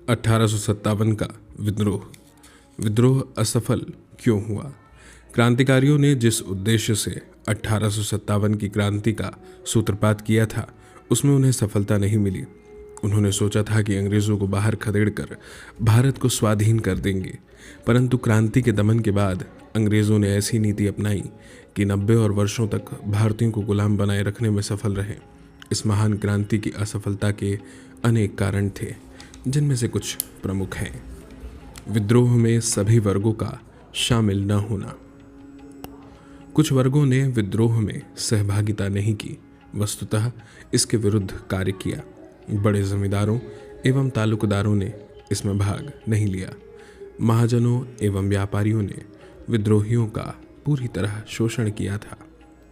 1857 का विद्रोह। विद्रोह असफल क्यों हुआ? क्रांतिकारियों ने जिस उद्देश्य से 1857 की क्रांति का सूत्रपात किया था, उसमें उन्हें सफलता नहीं मिली। उन्होंने सोचा था कि अंग्रेज़ों को बाहर खदेड़कर भारत को स्वाधीन कर देंगे, परंतु क्रांति के दमन के बाद अंग्रेज़ों ने ऐसी नीति अपनाई कि 90 और वर्षों तक भारतीयों को गुलाम बनाए रखने में सफल रहे। इस महान क्रांति की असफलता के अनेक कारण थे, जिनमें से कुछ प्रमुख हैं। विद्रोह में सभी वर्गों का शामिल न होना। कुछ वर्गों ने विद्रोह में सहभागिता नहीं की, वस्तुतः इसके विरुद्ध कार्य किया। बड़े जमींदारों एवं तालुकदारों ने इसमें भाग नहीं लिया। महाजनों एवं व्यापारियों ने विद्रोहियों का पूरी तरह शोषण किया था,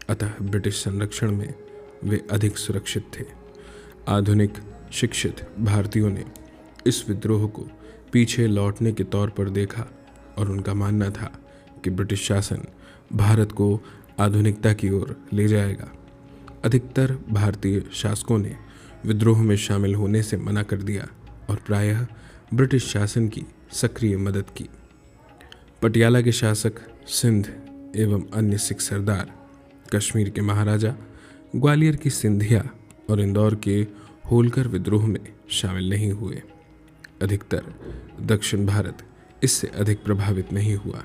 अतः ब्रिटिश संरक्षण में वे अधिक सुरक्षित थे। आधुनिक शिक्षित भारतीयों ने इस विद्रोह को पीछे लौटने के तौर पर देखा और उनका मानना था कि ब्रिटिश शासन भारत को आधुनिकता की ओर ले जाएगा। अधिकतर भारतीय शासकों ने विद्रोह में शामिल होने से मना कर दिया और प्रायः ब्रिटिश शासन की सक्रिय मदद की। पटियाला के शासक, सिंध एवं अन्य सिख सरदार, कश्मीर के महाराजा, ग्वालियर की सिंधिया और इंदौर के होलकर विद्रोह में शामिल नहीं हुए। अधिकतर दक्षिण भारत इससे अधिक प्रभावित नहीं हुआ।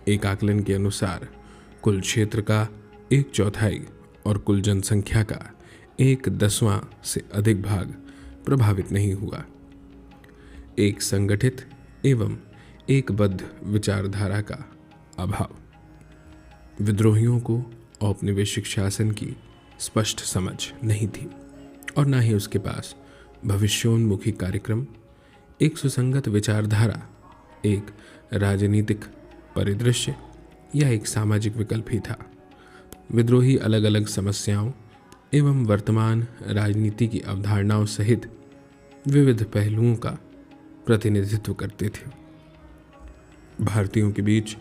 एक आकलन के अनुसार कुल क्षेत्र का 1/4 और कुल जनसंख्या का 1/10 से अधिक भाग प्रभावित नहीं हुआ। एक संगठित एवं एकबद्ध विचारधारा का अभाव। विद्रोहियों को औपनिवेशिक शासन की स्पष्ट समझ नहीं थी और न ही उसके पास भविष्योन्मुखी कार्यक्रम, एक सुसंगत विचारधारा, एक राजनीतिक परिदृश्य या एक सामाजिक विकल्प ही था। विद्रोही अलग अलग समस्याओं एवं वर्तमान राजनीति की अवधारणाओं सहित विविध पहलुओं का प्रतिनिधित्व करते थे। भारतीयों के बीच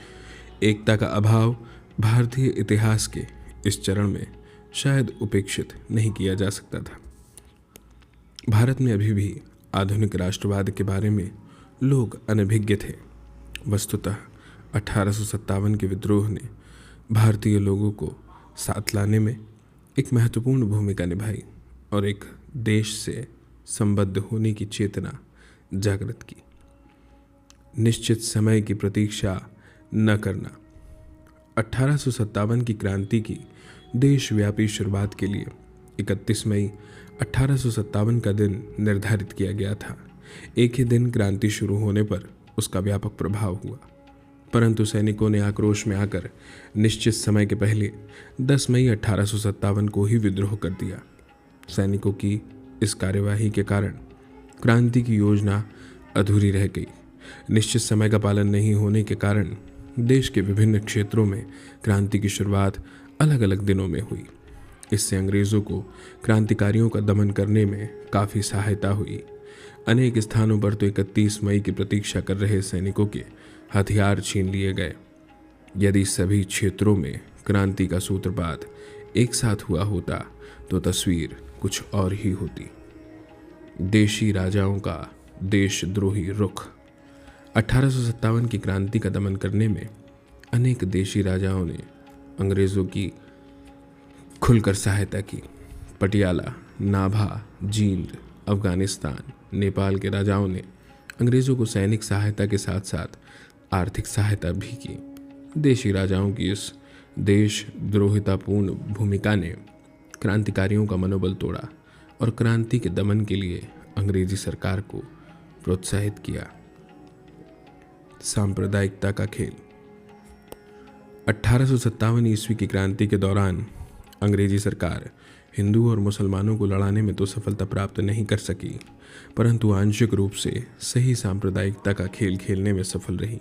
एकता का अभाव भारतीय इतिहास के इस चरण में शायद उपेक्षित नहीं किया जा सकता था। भारत में अभी भी आधुनिक राष्ट्रवाद के बारे में लोग अनभिज्ञ थे। वस्तुतः 1857 के विद्रोह ने भारतीय लोगों को साथ लाने में एक महत्वपूर्ण भूमिका निभाई और एक देश से संबद्ध होने की चेतना जागृत की। निश्चित समय की प्रतीक्षा न करना। 1857 की क्रांति की देशव्यापी शुरुआत के लिए 31 मई 1857 का दिन निर्धारित किया गया था। एक ही दिन क्रांति शुरू होने पर उसका व्यापक प्रभाव हुआ, परंतु सैनिकों ने आक्रोश में आकर निश्चित समय के पहले 10 मई 1857 को ही विद्रोह कर दिया। सैनिकों की इस कार्यवाही के कारण क्रांति की योजना अधूरी रह गई। निश्चित समय का पालन नहीं होने के कारण देश के विभिन्न क्षेत्रों में क्रांति की शुरुआत अलग अलग दिनों में हुई। इससे अंग्रेज़ों को क्रांतिकारियों का दमन करने में काफ़ी सहायता हुई। अनेक स्थानों पर तो 31 मई की प्रतीक्षा कर रहे सैनिकों के हथियार छीन लिए गए। यदि सभी क्षेत्रों में क्रांति का सूत्रपात एक साथ हुआ होता तो तस्वीर कुछ और ही होती। देशी राजाओं का देशद्रोही रुख। 1857 की क्रांति का दमन करने में अनेक देशी राजाओं ने अंग्रेज़ों की खुलकर सहायता की। पटियाला, नाभा, जींद, अफगानिस्तान, नेपाल के राजाओं ने अंग्रेज़ों को सैनिक सहायता के साथ साथ आर्थिक सहायता भी की। देशी राजाओं की इस देशद्रोहितापूर्ण भूमिका ने क्रांतिकारियों का मनोबल तोड़ा और क्रांति के दमन के लिए अंग्रेजी सरकार को प्रोत्साहित किया। सांप्रदायिकता का खेल। 1857 ईस्वी की क्रांति के दौरान अंग्रेजी सरकार हिंदू और मुसलमानों को लड़ाने में तो सफलता प्राप्त नहीं कर सकी, परंतु आंशिक रूप से सही सांप्रदायिकता का खेल खेलने में सफल रही।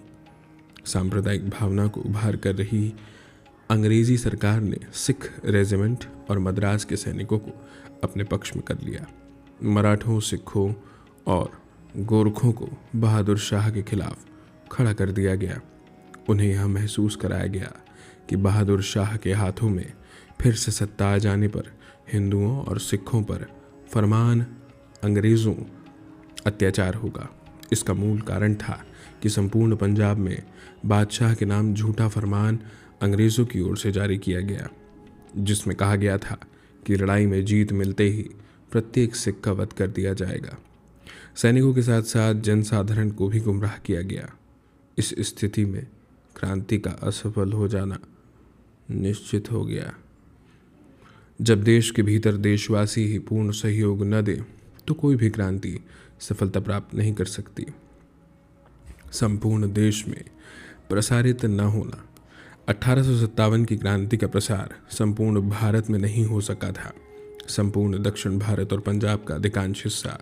सांप्रदायिक भावना को उभार कर रही अंग्रेजी सरकार ने सिख रेजिमेंट और मद्रास के सैनिकों को अपने पक्ष में कर लिया। मराठों, सिखों और गोरखों को बहादुर शाह के खिलाफ खड़ा कर दिया गया। उन्हें यह महसूस कराया गया कि बहादुर शाह के हाथों में फिर से सत्ता आ जाने पर हिंदुओं और सिखों पर फरमान अंग्रेज़ों अत्याचार होगा। इसका मूल कारण था कि संपूर्ण पंजाब में बादशाह के नाम झूठा फरमान अंग्रेज़ों की ओर से जारी किया गया, जिसमें कहा गया था कि लड़ाई में जीत मिलते ही प्रत्येक सिख का वध कर दिया जाएगा। सैनिकों के साथ साथ जनसाधारण को भी गुमराह किया गया। इस स्थिति में क्रांति का असफल हो जाना निश्चित हो गया। जब देश के भीतर देशवासी ही पूर्ण सहयोग न दे तो कोई भी क्रांति सफलता प्राप्त नहीं कर सकती। संपूर्ण देश में प्रसारित न होना 1857 की क्रांति का प्रसार संपूर्ण भारत में नहीं हो सका था। संपूर्ण दक्षिण भारत और पंजाब का अधिकांश हिस्सा,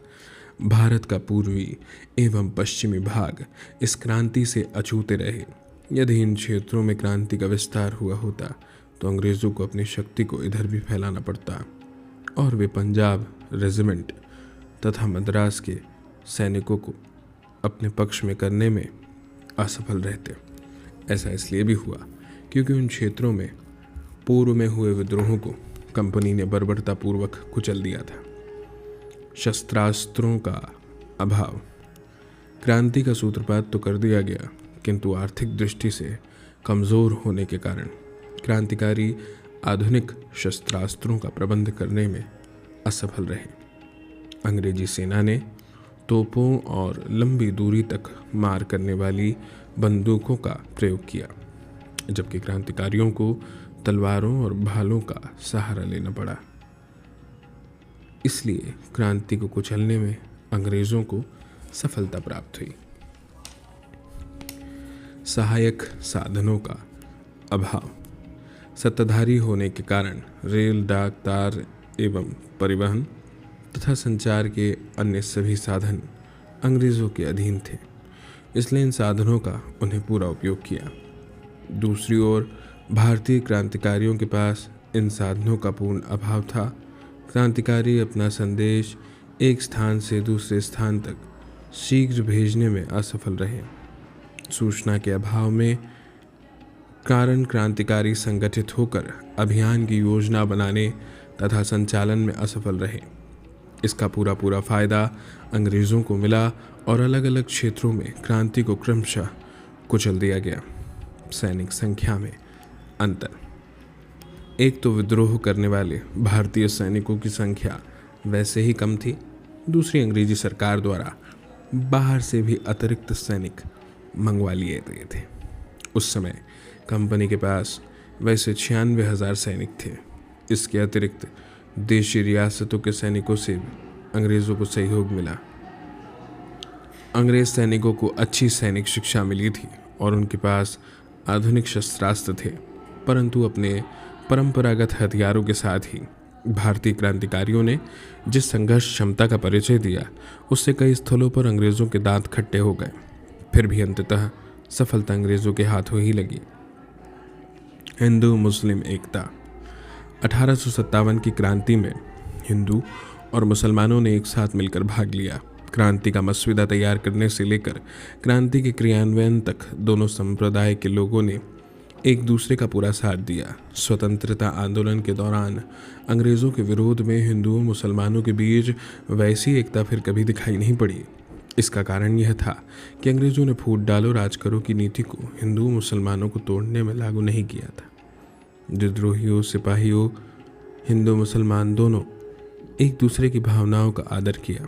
भारत का पूर्वी एवं पश्चिमी भाग इस क्रांति से अछूते रहे। यदि इन क्षेत्रों में क्रांति का विस्तार हुआ होता तो अंग्रेज़ों को अपनी शक्ति को इधर भी फैलाना पड़ता और वे पंजाब रेजिमेंट तथा मद्रास के सैनिकों को अपने पक्ष में करने में असफल रहते। ऐसा इसलिए भी हुआ क्योंकि उन क्षेत्रों में पूर्व में हुए विद्रोहों को कंपनी ने बर्बरतापूर्वक कुचल दिया था। शस्त्रास्त्रों का अभाव। क्रांति का सूत्रपात तो कर दिया गया, किंतु आर्थिक दृष्टि से कमज़ोर होने के कारण क्रांतिकारी आधुनिक शस्त्रास्त्रों का प्रबंध करने में असफल रहे। अंग्रेजी सेना ने तोपों और लंबी दूरी तक मार करने वाली बंदूकों का प्रयोग किया, जबकि क्रांतिकारियों को तलवारों और भालों का सहारा लेना पड़ा। इसलिए क्रांति को कुचलने में अंग्रेज़ों को सफलता प्राप्त हुई। सहायक साधनों का अभाव। सत्ताधारी होने के कारण रेल, डाक, तार एवं परिवहन तथा संचार के अन्य सभी साधन अंग्रेज़ों के अधीन थे, इसलिए इन साधनों का उन्हें पूरा उपयोग किया। दूसरी ओर भारतीय क्रांतिकारियों के पास इन साधनों का पूर्ण अभाव था। क्रांतिकारी अपना संदेश एक स्थान से दूसरे स्थान तक शीघ्र भेजने में असफल रहे। सूचना के अभाव में कारण क्रांतिकारी संगठित होकर अभियान की योजना बनाने तथा संचालन में असफल रहे। इसका पूरा फायदा अंग्रेज़ों को मिला और अलग अलग क्षेत्रों में क्रांति को क्रमशः कुचल दिया गया। सैनिक संख्या में अंतर। एक तो विद्रोह करने वाले भारतीय सैनिकों की संख्या वैसे ही कम थी, दूसरी अंग्रेजी सरकार द्वारा बाहर से भी अतिरिक्त सैनिक मंगवा लिए गए थे। उस समय कंपनी के पास वैसे 96,000 सैनिक थे। इसके अतिरिक्त देशी रियासतों के सैनिकों से भी अंग्रेज़ों को सहयोग मिला। अंग्रेज़ सैनिकों को अच्छी सैनिक शिक्षा मिली थी और उनके पास आधुनिक शस्त्रास्त्र थे, परंतु अपने परंपरागत हथियारों के साथ ही भारतीय क्रांतिकारियों ने जिस संघर्ष क्षमता का परिचय दिया, उससे कई स्थलों पर अंग्रेज़ों के दांत खट्टे हो गए। फिर भी अंततः सफलता अंग्रेज़ों के हाथों ही लगी। हिंदू मुस्लिम एकता। 1857 की क्रांति में हिंदू और मुसलमानों ने एक साथ मिलकर भाग लिया। क्रांति का मसविदा तैयार करने से लेकर क्रांति के क्रियान्वयन तक दोनों संप्रदाय के लोगों ने एक दूसरे का पूरा साथ दिया। स्वतंत्रता आंदोलन के दौरान अंग्रेज़ों के विरोध में हिंदुओं मुसलमानों के बीच वैसी एकता फिर कभी दिखाई नहीं पड़ी। इसका कारण यह था कि अंग्रेज़ों ने फूट डालो राज करो की नीति को हिंदू मुसलमानों को तोड़ने में लागू नहीं किया था। विद्रोहियों, सिपाहियों, हिंदू मुसलमान दोनों एक दूसरे की भावनाओं का आदर किया।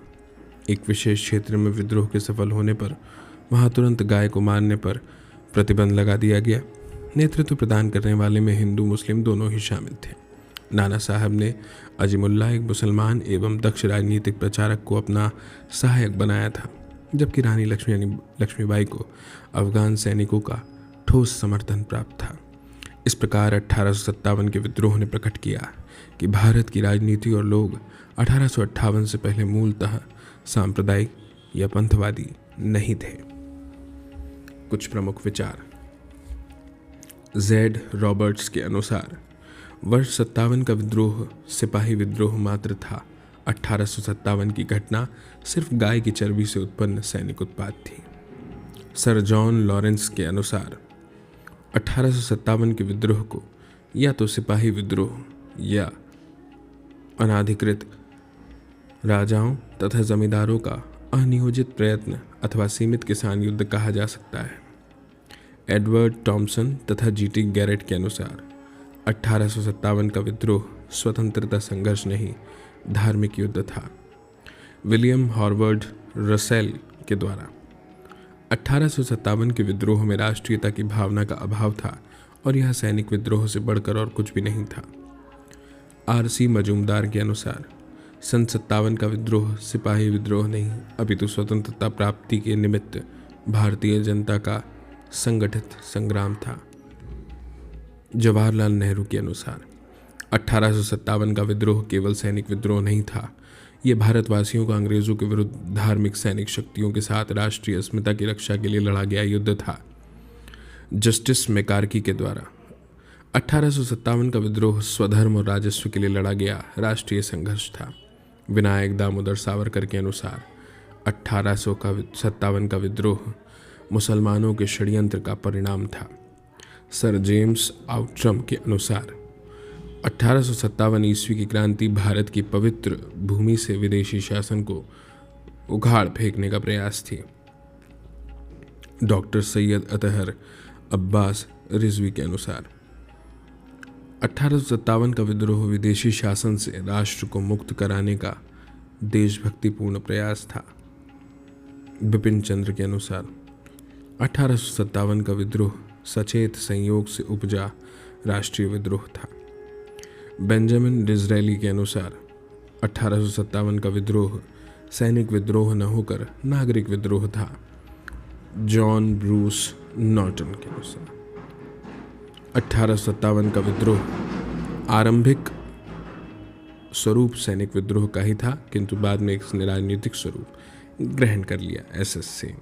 एक विशेष क्षेत्र में विद्रोह के सफल होने पर वहाँ तुरंत गाय को मारने पर प्रतिबंध लगा दिया गया। नेतृत्व प्रदान करने वाले में हिंदू मुस्लिम दोनों ही शामिल थे। नाना साहब ने अजीमुल्लाह एक मुसलमान एवं दक्ष राजनीतिक प्रचारक को अपना सहायक बनाया था, जबकि रानी लक्ष्मीबाई को अफगान सैनिकों का ठोस समर्थन प्राप्त था। इस प्रकार 1857 के विद्रोह ने प्रकट किया कि भारत की राजनीति और लोग 1858 से पहले मूलतः सांप्रदायिक या पंथवादी नहीं थे। कुछ प्रमुख विचार। जेड रॉबर्ट्स के अनुसार वर्ष 57 का विद्रोह सिपाही विद्रोह मात्र था। 1857 की घटना सिर्फ गाय की चर्बी से उत्पन्न सैनिक उत्पात थी। सर जॉन लॉरेंस के अनुसार 1857 के विद्रोह को या तो सिपाही विद्रोह या अनाधिकृत राजाओं तथा जमींदारों का अनियोजित प्रयत्न अथवा सीमित किसान युद्ध कहा जा सकता है। एडवर्ड टॉमसन तथा जीटी गैरेट के अनुसार 1857 का विद्रोह स्वतंत्रता संघर्ष नहीं, धार्मिक युद्ध था। विलियम हॉवर्ड रसेल के द्वारा 1857 के विद्रोह में राष्ट्रीयता की भावना का अभाव था और यह सैनिक विद्रोह से बढ़कर और कुछ भी नहीं था। आरसी मजूमदार के अनुसार सन 57 का विद्रोह सिपाही विद्रोह नहीं, अपितु स्वतंत्रता प्राप्ति के निमित्त भारतीय जनता का संगठित संग्राम था। जवाहरलाल नेहरू के अनुसार 1857 का विद्रोह केवल सैनिक विद्रोह नहीं था, ये भारतवासियों का अंग्रेजों के विरुद्ध धार्मिक सैनिक शक्तियों के साथ राष्ट्रीय अस्मिता की रक्षा के लिए लड़ा गया युद्ध था। जस्टिस मैकार्की के द्वारा 1857 का विद्रोह स्वधर्म और राजस्व के लिए लड़ा गया राष्ट्रीय संघर्ष था। विनायक दामोदर सावरकर के अनुसार 1857 का विद्रोह मुसलमानों के षड्यंत्र का परिणाम था। सर जेम्स आउट्रम के अनुसार 1857 ईस्वी की क्रांति भारत की पवित्र भूमि से विदेशी शासन को उखाड़ फेंकने का प्रयास थी। डॉक्टर सैयद अतहर अब्बास रिजवी के अनुसार 1857 का विद्रोह विदेशी शासन से राष्ट्र को मुक्त कराने का देशभक्तिपूर्ण प्रयास था। बिपिन चंद्र के अनुसार 1857 का विद्रोह सचेत संयोग से उपजा राष्ट्रीय विद्रोह था। बेंजामिन डिज़रायली के अनुसार 1857 का विद्रोह सैनिक विद्रोह न होकर नागरिक विद्रोह था। जॉन ब्रूस नॉर्टन के अनुसार 1857 का विद्रोह आरंभिक स्वरूप सैनिक विद्रोह का ही था, किंतु बाद में इसने राजनीतिक स्वरूप ग्रहण कर लिया। एसएस से